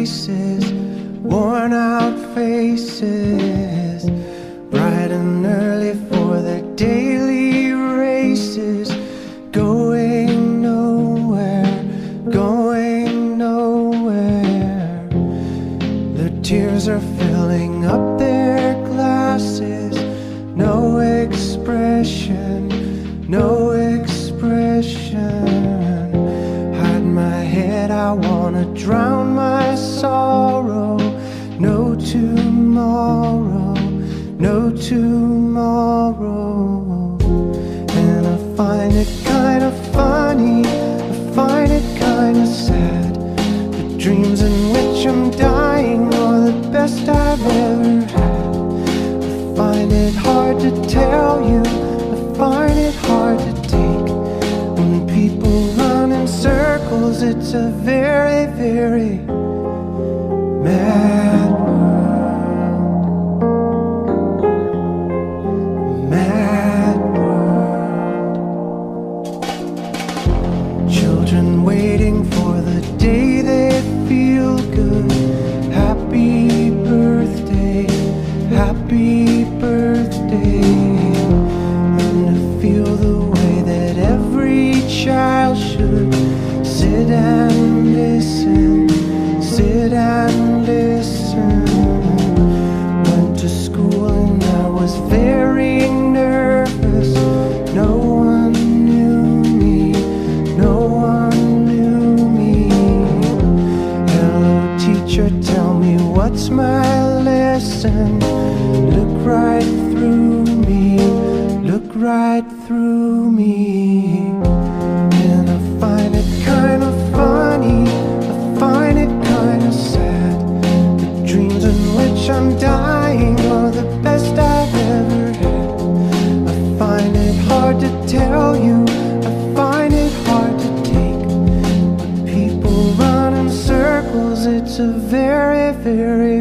places, worn out faces, bright and early for their daily races, going nowhere, going nowhere. Their tears are filling up their glasses, no expression, no expression. Hide my head, I wanna drown my sorrow. No tomorrow, no tomorrow. And I find it kinda funny, I find it kinda sad. The dreams in which I'm dying are the best I've ever had. I find it hard to tell you, I find it hard to take. When people run in circles, it's a very, very mad world, mad world. Children waiting for the day they feel good. Happy birthday, happy birthday. And to feel the way that every child should sit and listen, sit and listen. Went to school and I was very nervous. No one knew me, no one knew me. Hello teacher, tell me what's my lesson. Look right through me, look right through me. And I find it kind of funny, I find it kind of sad. The dreams in which I'm dying are the best I've ever had. I find it hard to tell you, I find it hard to take. When people run in circles, it's a very, very